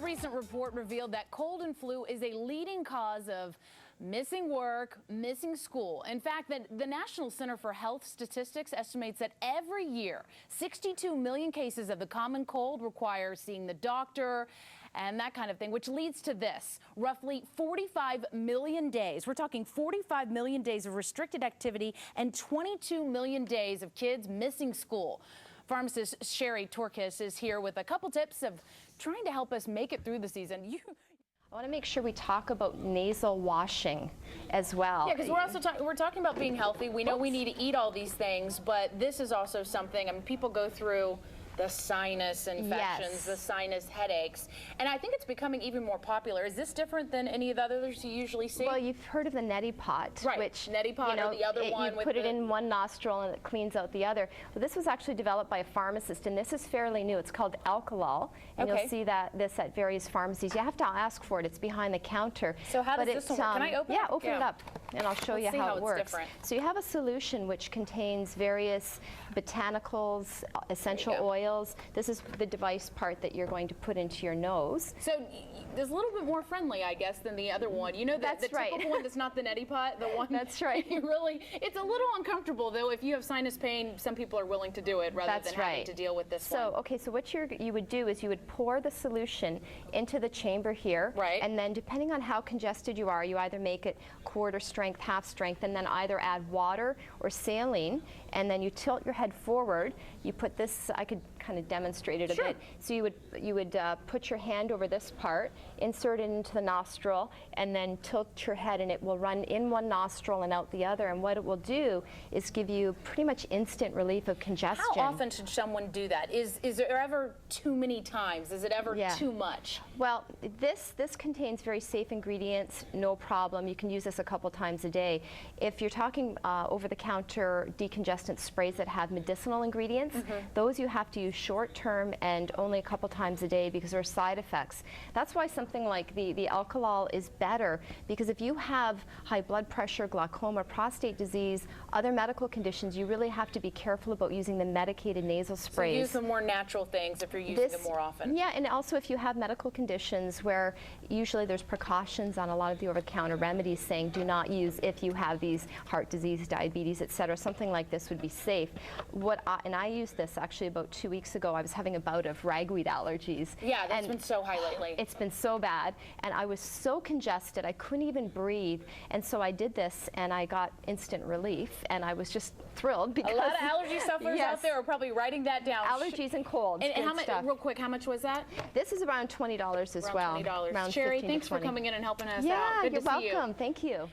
recent report revealed that cold and flu is a leading cause of missing work, missing school. In fact, the National Center for Health Statistics estimates that every year, 62 million cases of the common cold require seeing the doctor and that kind of thing, which leads to this, roughly 45 million days. We're talking 45 million days of restricted activity and 22 million days of kids missing school. Pharmacist Sherry Torkis is here with a couple tips of trying to help us make it through the season. I want to make sure we talk about nasal washing as well. Yeah, because we're also we're talking about being healthy. We know we need to eat all these things, but this is also something. I mean, people go through the sinus infections, the sinus headaches, and I think it's becoming even more popular. Is this different than any of the others you usually see? Well, you've heard of the neti pot, right? Which neti pot, or the other one. You put it in one nostril and it cleans out the other. Well, this was actually developed by a pharmacist, and this is fairly new. It's called Alkalol, and you'll see this at various pharmacies. You have to ask for it. It's behind the counter. So how does this one work? Can I open it? Yeah, open it up, and I'll show you how it works. Different. So you have a solution which contains various botanicals, essential oils. This is the device part that you're going to put into your nose. So there's a little bit more friendly, I guess, than the other one. You know, the typical one that's not the neti pot, the one. That's right. It's a little uncomfortable, though. If you have sinus pain, some people are willing to do it rather than having to deal with this one. So what you would do is you would pour the solution into the chamber here. Right. And then depending on how congested you are, you either make it quarter strength, half strength, and then either add water or saline, and then you tilt your head forward. You put this, I could kind of demonstrate it a bit. So you would put your hand over this part, insert it into the nostril, and then tilt your head, and it will run in one nostril and out the other. And what it will do is give you pretty much instant relief of congestion. How often should someone do that? Is there ever too many times? Is it ever too much? Well, this contains very safe ingredients, no problem. You can use this a couple times a day. If you're talking over-the-counter decongestant sprays that have medicinal ingredients, those you have to use short-term and only a couple times a day because there are side effects. That's why something like the Alkalol is better, because if you have high blood pressure, glaucoma, prostate disease, other medical conditions, you really have to be careful about using the medicated nasal sprays. So use the more natural things if you're using them more often. Yeah, and also if you have medical conditions where usually there's precautions on a lot of the over-the-counter remedies saying do not use if you have these heart disease, diabetes, etc. Something like this would be safe. And I used this actually about 2 weeks ago. I was having a bout of ragweed allergies. Yeah, that's been so high lately. It's been so bad, and I was so congested I couldn't even breathe, and so I did this and I got instant relief, and I was just thrilled because a lot of allergy sufferers out there are probably writing that down. Allergies and colds. And how much? Real quick, how much was that? This is around $20 as well. $20. Sherry, thanks for coming in and helping us out. Yeah, you're welcome. Thank you.